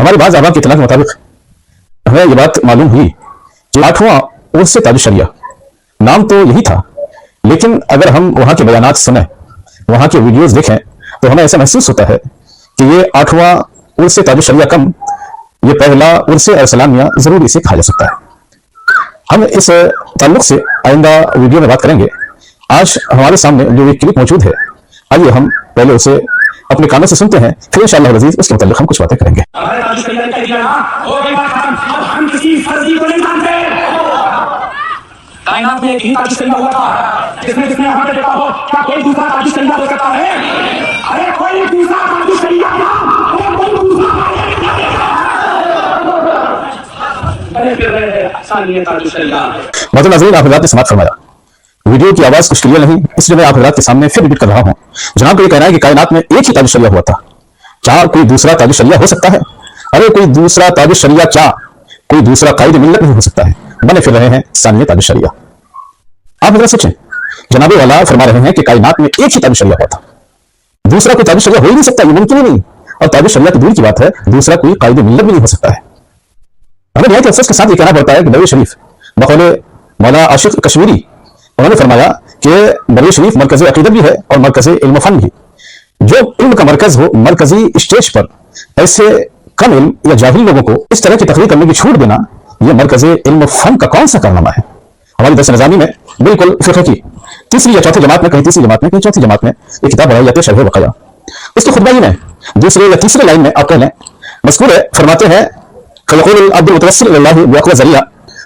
हमारे बाज़ आबा की इत्तला के मुताबिक हमें ये बात मालूम हुई कि 8वां उर्स ताज शरिया नाम तो यही था, लेकिन अगर हम वहाँ के बयानात सुने, वहाँ के वीडियोस देखें, तो हमें ऐसा महसूस होता है कि ये 8वां उर्स ताज शरिया कम, ये पहला उर्स अरसलामिया जरूर इसे कहा जा सकता है। हम इस ताल्लुक से आइंदा वीडियो में बात करेंगे। आज हमारे सामने जो एक क्लिप मौजूद है, आइए हम पहले उसे अपने कानों से सुनते हैं, फिर इंशाअल्लाह अज़ीज़ उसके मुताल्लिक़ हम कुछ बातें करेंगे। कायनात में एक ही ताज शरिया हुआ था, जिसने जिसने हमें देखा हो, क्या कोई दूसरा ताज शरिया हो सकता है? अरे कोई दूसरा ताज शरिया था, कोई दूसरा अरे फिर सानिया ताज शरिया। मोहतरम नाज़रीन, आप हज़रात ने समाअत फरमाया। वीडियो की आवाज़ कुछ क्लियर नहीं, इसलिए मैं आप हज़रात के सामने फिर रिपीट कर रहा हूँ। जनाब को ये कहना है कि कायनात में एक ही ताज शरिया हुआ था, क्या कोई दूसरा ताज शरिया हो सकता है? अरे कोई दूसरा ताज शरिया क्या, कोई दूसरा कायदे मिल्लत नहीं हो सकता है, बने फिर रहे हैं सानिया ताज शरिया। आप हज़रात सोचें, जनाब वाला फरमा रहे हैं कि कायनात में एक ही ताज शरिया हुआ था, दूसरा कोई ताज शरिया हो ही नहीं सकता, ये मुमकिन ही नहीं। और ताज शरिया की दूर की बात है, दूसरा कोई कायदे मिल्लत भी नहीं हो सकता है। हमें नहायत अफसोस के साथ ये कहना पड़ता है कि बरेलवी शरीफ बकौले मौला आशिक कश्मीरी, उन्होंने फरमाया कि बरेलवी शरीफ मरकज़ अक़ीदत भी है और मरकज़ इल्म फ़न भी। जो इल्म का मरकज़ हो, मरकज़ी स्टेज पर ऐसे कम इल्म या जाहिल लोगों को इस तरह की तकरीर करने की छूट देना, यह मरकज़ इल्म फ़न का कौन सा कारनामा है? हमारी दरस निज़ामी में बिल्कुल फ़िक़्ह की तीसरी या चौथी जमात में, कहीं तीसरी जमात में, कहीं चौथी जमात में एक किताब पढ़ाई जाती है, शरह वक़ाया। उसके खुतबा में दूसरे या तीसरे लाइन में आप कह लें, मज़कूर है, फरमाते हैं खलक़ुल अब्दुल मुतवस्सिल इलल्लाह बिअक़वा ज़रिया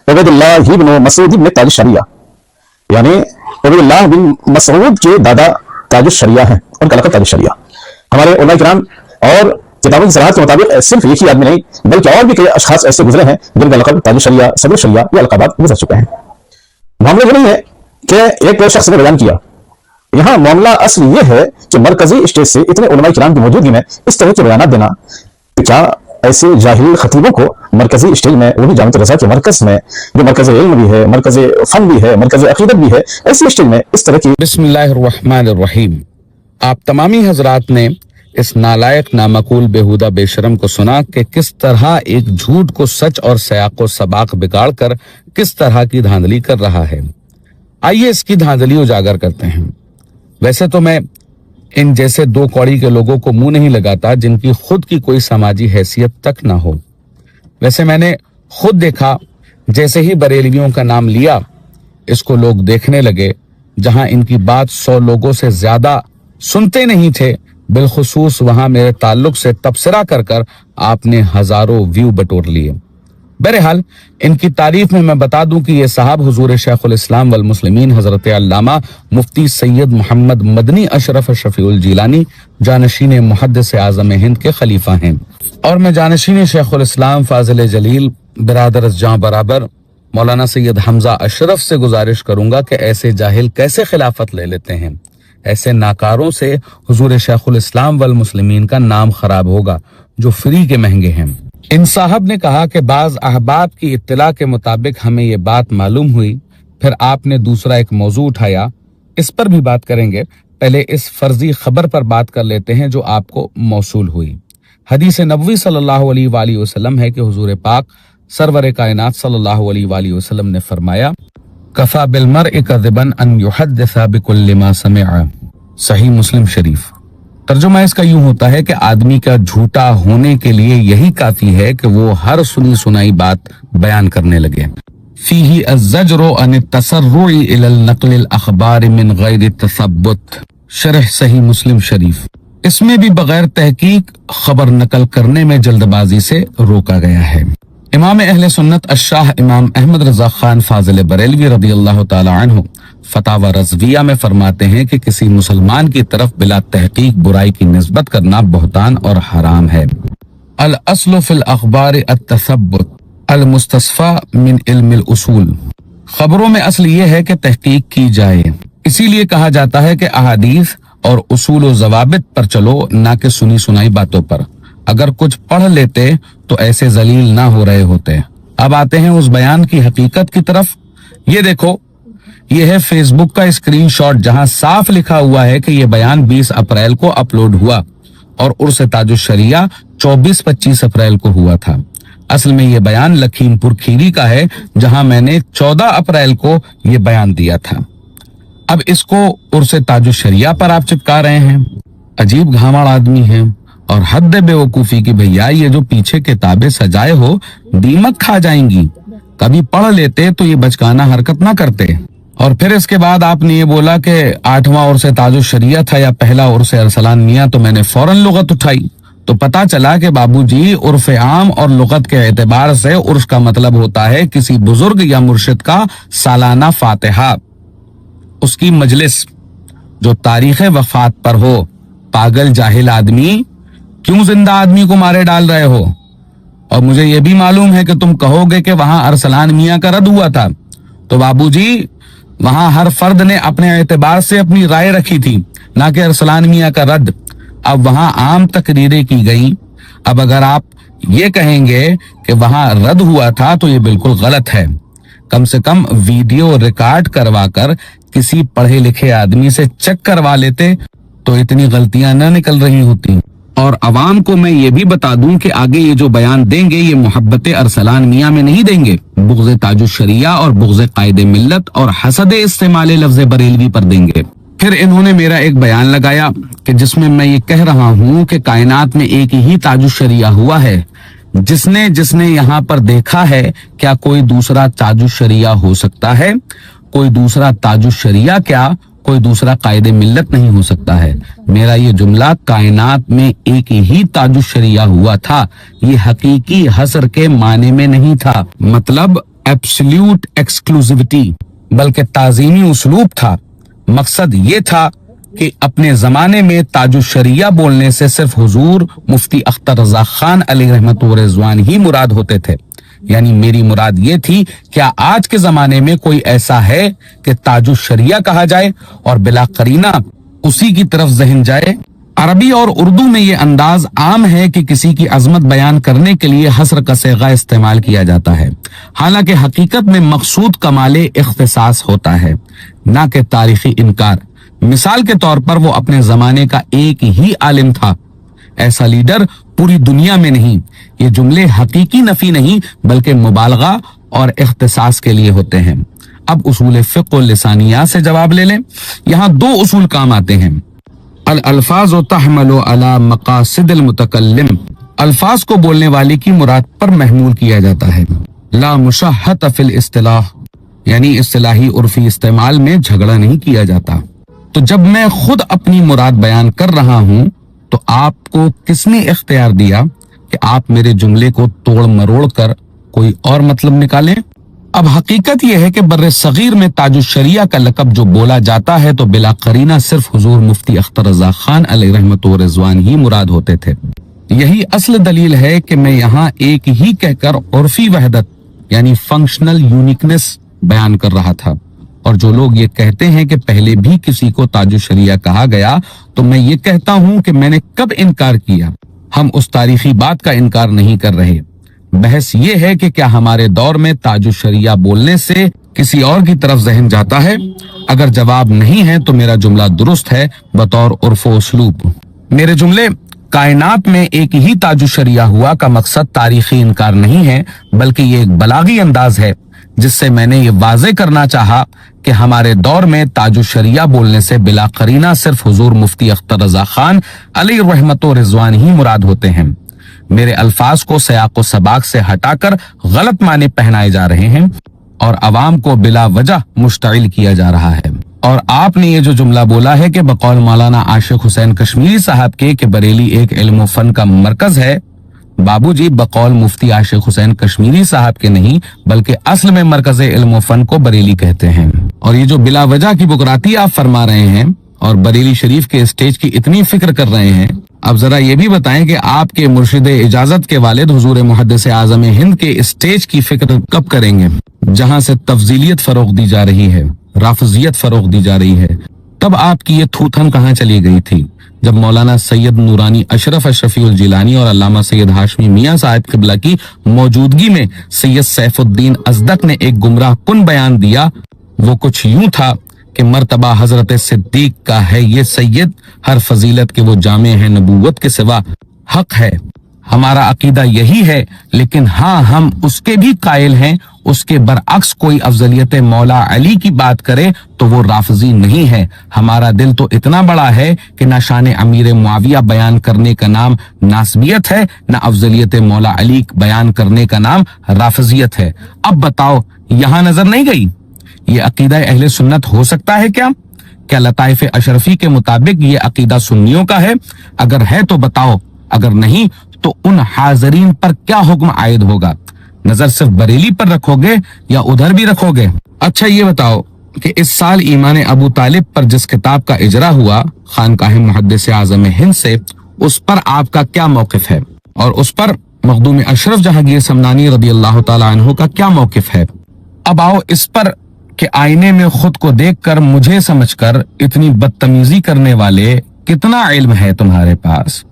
उबैदुल्लाह इब्न मसूद इब्न ताज शरिया, यानी उबैदुल्लाह बिन मसूद के दादा ताज शरिया हैं, उनका लक़ब ताज शरिया। हमारे उलमा किराम और किताबों की सराहत के मुताबिक सिर्फ एक ही आदमी नहीं, बल्कि और भी कई अशख़ास ऐसे गुजरे हैं जिनका लक़ब ताज शरिया, सदर शरिया या लक़बात गुजर चुके हैं। मामला ये नहीं है कि एक शख्स ने बयान किया, यहाँ मामला असल ये है कि मरकजी स्टेज से इतने उलमा किराम की मौजूदगी में इस तरह के बयान देना, तो क्या ऐसे जाहिल खतीबों को मरकजी स्टेज में, वो भी जामिअत रज़ा के मरकज में, जो मरकज इल्म भी है, मरकज फन भी है, मरकज अक़ीदत भी है, ऐसे स्टेज में इस तरह की। बिस्मिल्लाहिर्रहमानिर्रहीम। आप तमामी हजरात ने इस नालायक, नामकूल, बेहुदा, बेशरम को सुना कि किस तरह एक झूठ को सच और सयाक़ो सबाक बिगाड़ कर किस तरह की धांधली कर रहा है। आइए इसकी धांधली उजागर करते हैं। वैसे तो मैं इन जैसे दो कौड़ी के लोगों को मुंह नहीं लगाता जिनकी खुद की कोई समाजी हैसियत तक ना हो। वैसे मैंने खुद देखा, जैसे ही बरेलवियों का नाम लिया, इसको लोग देखने लगे। जहां इनकी बात 100 लोगों से ज्यादा सुनते नहीं थे, बिलखुसूस वहां मेरे ताल्लुक से तबसरा कर कर आपने हजारों व्यू बटोर लिए। बहरहाल इनकी तारीफ में मैं बता दूं कि ये साहब हुजूर शेखुल इस्लाम वल मुस्लिमीन हजरत अल्लामा मुफ्ती सैयद मोहम्मद मदनी अशरफ शफीउल जीलानी जानशीन मुहद्दिस आज़म हिंद के खलीफा हैं, और मैं जानशीन शेखुल इस्लाम फाजिल जलील बिरादर जां बराबर मौलाना सैयद हमजा अशरफ से गुजारिश करूंगा कि ऐसे जाहिल कैसे खिलाफत ले लेते हैं। ऐसे नाकारों से हुजूर शेखुल इस्लाम वल मुस्लिमीन का नाम खराब होगा, जो फ्री के महंगे हैं। इन साहब ने कहा कि बाज अहबाब की इत्तला के मुताबिक हमें ये बात मालूम हुई। फिर आपने दूसरा एक मौजू उठाया, इस पर भी बात करेंगे। पहले इस फर्जी खबर पर बात कर लेते हैं जो आपको मौसूल हुई। हदीस नबवी सल्लल्लाहु अलैहि वसल्लम है कि हुजूर पाक सरवर कायनात सल्लल्लाहु अलैहि वसल्लम ने फरमाया, कफा बिल मर्इ कज़िबन अन युहद्दिसा बिकुल्लि मा समिअ। सही मुस्लिम शरीफ। तर्जुमा इसका यूं होता है कि आदमी का झूठा होने के लिए यही काफी है कि वो हर सुनी सुनाई बात बयान करने लगे। फीही अज़्ज़ज्रु अन तसर्रुइ इलल नक़्लिल अख़बार मिन गैरि तसब्बुत। शरह सही मुस्लिम शरीफ। इसमें भी बगैर तहकीक खबर नकल करने में जल्दबाजी से रोका गया है। इमाम अहले सुन्नत अशाह इमाम अहमद रजा खान फाजिल बरेलवी रदियल्लाहु ताला अन्हु फतावा रज़विया में फरमाते हैं कि किसी मुसलमान की तरफ बिला तहकीक बुराई की निस्बत करना बहतान और हराम है। अल अस्लु फिल अखबार अत-तसब्बुत अल मुस्तस्फा मिन इल्मिल उसूल। खबरों में असल ये है कि तहकीक की जाए, इसीलिए कहा जाता है कि अहादीस और उसूल व ज़वाबित पर चलो, ना कि सुनी सुनाई बातों पर। अगर कुछ पढ़ लेते तो ऐसे जलील ना हो रहे होते। अब आते हैं उस बयान की हकीकत की तरफ। ये देखो, ये है फेसबुक का स्क्रीनशॉट जहां साफ लिखा हुआ है कि ये बयान 20 अप्रैल को अपलोड हुआ और उर्स ताजुश्शरिया 24-25 अप्रैल को हुआ था। असल में ये बयान लखीमपुर खीरी का है, जहां मैंने 14 अप्रैल को ये बयान दिया था। अब इसको उर्स ताजुश्शरिया पर आप चिपका रहे हैं। अजीब घावड़ आदमी है और हद बेवकूफी की भैया, ये जो पीछे किताबें सजाए हो दीमक खा जाएंगी। कभी पढ़ लेते तो ये बचकाना हरकत ना करते। और फिर इसके बाद आपने ये बोला कि 8वां उर्स ताजुश्शरिया था या पहला उर्स अरसलान मियां, तो मैंने फौरन लुगत उठाई तो पता चला कि बाबूजी उर्फ आम और लुगत के एतबार से उर्स का मतलब होता है किसी बुजुर्ग या मुर्शिद का सालाना फातिहा, उसकी मजलिस जो तारीख वफात पर हो। पागल जाहिल आदमी, क्यों जिंदा आदमी को मारे डाल रहे हो? और मुझे ये भी मालूम है कि तुम कहोगे कि वहां अरसलान मियां का रद्द हुआ था, तो बाबूजी वहां हर फर्द ने अपने एतबार से अपनी राय रखी थी, ना कि अरसलान मियां का रद्द। अब वहां आम तकरीरें की गई। अब अगर आप ये कहेंगे कि वहां रद्द हुआ था तो ये बिल्कुल गलत है। कम से कम वीडियो रिकॉर्ड करवा कर किसी पढ़े लिखे आदमी से चेक करवा लेते तो इतनी गलतियां न निकल रही होती। और अवाम को मैं ये भी बता दूं कि आगे ये जो बयान देंगे ये मोहब्बत अरसलान मियां में नहीं देंगे, बुग़्ज़ ताजुश्शरिया और बुग़्ज़ कायदे मिल्लत और हसद इस्तेमाल लफ्ज़ बरेलवी पर देंगे। फिर इन्होंने मेरा एक बयान लगाया कि जिसमें मैं ये कह रहा हूं कि कायनात में एक ही ताजुश्शरिया हुआ है। जिसने यहाँ पर देखा है, क्या कोई दूसरा ताजुश्शरिया हो सकता है? कोई दूसरा ताजुश्शरिया क्या कोई दूसरा कायदे मिल्लत नहीं हो सकता है। मेरा ये जुमला कायनात में एक ही ताजुश्शरिया हुआ था, ये हकीकी हसर के माने में नहीं था, मतलब एब्सोल्यूट एक्सक्लूसिविटी, बल्कि ताजीमी उसलूब था। मकसद ये था कि अपने जमाने में ताजुश्शरिया बोलने से सिर्फ हुजूर मुफ्ती अख्तर रजा खान अलैहि रहमत व रिज़वान ही मुराद होते थे। यानी मेरी मुराद ये थी, क्या आज के जमाने में कोई ऐसा है कि ताजुश्शरिया कहा जाए और बिला करीना उसी की तरफ ज़हन जाए? अरबी और उर्दू में ये अंदाज आम है कि किसी की अजमत बयान करने के लिए हसर का सेगा इस्तेमाल किया जाता है, हालांकि हकीकत में मकसूद कमाले इख्तिसास होता है, ना कि तारीखी इनकार। मिसाल के तौर पर वो अपने जमाने का एक ही आलिम था, ऐसा लीडर पूरी दुनिया में नहीं। ये जुमले हकीकी नफी नहीं बल्कि मुबालगा और इख्तिसास के लिए होते हैं। अब उसूल फ़िक़्ह और लिसानियात से जवाब ले लें। यहाँ दो उसूल काम आते हैं। अल अल्फाज तहमलु अला मकासिदिल मुतकल्लिम, अल्फाज को बोलने वाले की मुराद पर महमूल किया जाता है। ला मुशहत फिल इस्तिलाह, यानी इस्तिलाही उर्फी इस्तेमाल में झगड़ा नहीं किया जाता। तो जब मैं खुद अपनी मुराद बयान कर रहा हूं तो आपको किसने इख्तियार दिया कि आप मेरे जुमले को तोड़ मरोड़ कर कोई और मतलब निकालें? अब हकीकत यह है कि बर्रे सगीर में ताजुश्शरिया का लक़ब जो बोला जाता है तो बिला करीना सिर्फ हुजूर मुफ्ती अख्तर रजा खान अलैहि रहमत व रिज़वान ही मुराद होते थे। यही असल दलील है कि मैं यहाँ एक ही कहकर उर्फी वहदत यानी फंक्शनल यूनिकनेस बयान कर रहा था। और जो लोग ये कहते हैं कि पहले भी किसी को ताजुश्शरिया कहा गया, तो मैं ये कहता हूं कि मैंने कब इनकार किया। हम उस तारीखी बात का इनकार नहीं कर रहे। बहस ये है कि क्या हमारे दौर में ताजुश्शरिया बोलने से किसी और की तरफ ज़हन जाता है? अगर जवाब नहीं है तो मेरा जुमला दुरुस्त है बतौर उर्फ व उसलूब। मेरे जुमले कायनात में एक ही ताजुश्शरिया हुआ का मकसद तारीखी इनकार नहीं है, बल्कि ये एक बलागी अंदाज है जिससे मैंने ये वाज़े करना चाहा कि हमारे दौर में ताजुश्शरिया बोलने से बिला करीना सिर्फ हुजूर मुफ्ती अख्तर रजा खान अलैहि रहमत व रिज़वान ही मुराद होते हैं। मेरे अल्फाज को सयाक़ो सबाक से हटाकर गलत माने पहनाए जा रहे हैं और अवाम को बिला वजह मुश्तइल किया जा रहा है। और आपने ये जो जुमला बोला है कि बकौल मौलाना आशिक हुसैन कश्मीरी साहब के बरेली एक इल्म फन का मरकज है, बाबूजी बकौल मुफ्ती आशिक हुसैन कश्मीरी साहब के नहीं बल्कि असल में मरकज इल्म फन को बरेली कहते हैं। और ये जो बिला वजह की बुकराती आप फरमा रहे हैं और बरेली शरीफ के स्टेज की इतनी फिक्र कर रहे हैं, अब जरा ये भी बताएं कि आपके मुर्शिद इजाजत के वालिद हुजूर मुहद्दिस आज़म हिंद के स्टेज की फिक्र कब करेंगे, जहां से तफजीलियत फरोग दी जा रही है, राफजियत फरोग दी जा रही है। तब आपकी ये थूथन कहाँ चली गई थी जब मौलाना सैयद नूरानी अशरफ अशरफी जिलानी और अल्लामा सैयद हाशमी मियां साहब क़िबला की मौजूदगी में सैयद सैफुद्दीन अज़दक ने एक गुमराह कुन बयान दिया। वो कुछ यूं था कि मर्तबा हजरत सिद्दीक का है ये सैयद, हर फजीलत के वो जामे हैं, नबूवत के सिवा हक है। हमारा अकीदा यही है, लेकिन हाँ हम उसके भी कायल हैं, उसके बरअक्स कोई अफजलियत मौला अली की बात करे तो वो राफजी नहीं है। हमारा दिल तो इतना बड़ा है कि ना शान अमीर मुआविया बयान करने का नाम नासबियत है, ना अफजलियत मौला अली बयान करने का नाम राफजियत है। अब बताओ, यहां नजर नहीं गई? ये अकीदा अहले सुन्नत हो सकता है क्या? क्या लताइफ अशरफी के मुताबिक ये अकीदा सुन्नियों का है? अगर है तो बताओ, अगर नहीं तो उन हाजरीन पर क्या हुक्म आयद होगा? नजर सिर्फ बरेली पर रखोगे या उधर भी रखोगे? अच्छा ये बताओ कि इस साल ईमान अबू तालिब पर जिस किताब का इजरा हुआ खानकाह मुहद्दिस आज़म हिंद से, उस पर आपका क्या मौकिफ है? और उस पर मखदूम अशरफ जहांगीर समनानी रदी अल्लाह तआला अन्हु का क्या मौकिफ है? अब आओ इस पर कि आईने में खुद को देखकर मुझे समझकर इतनी बदतमीजी करने वाले कितना इल्म है तुम्हारे पास?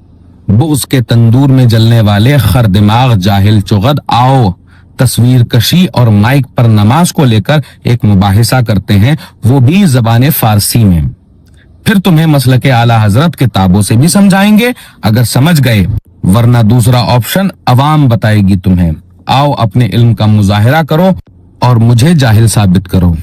बुग़्ज़ के तंदूर में जलने वाले खर दिमाग जाहिल चुगद, आओ तस्वीर कशी और माइक पर नमाज को लेकर एक मुबाहिसा करते हैं, वो भी ज़बान फारसी में। फिर तुम्हें मसलके आला हजरत किताबों से भी समझाएंगे अगर समझ गए, वरना दूसरा ऑप्शन अवाम बताएगी तुम्हें। आओ अपने इल्म का मुजाहिरा करो और मुझे जाहिल साबित करो।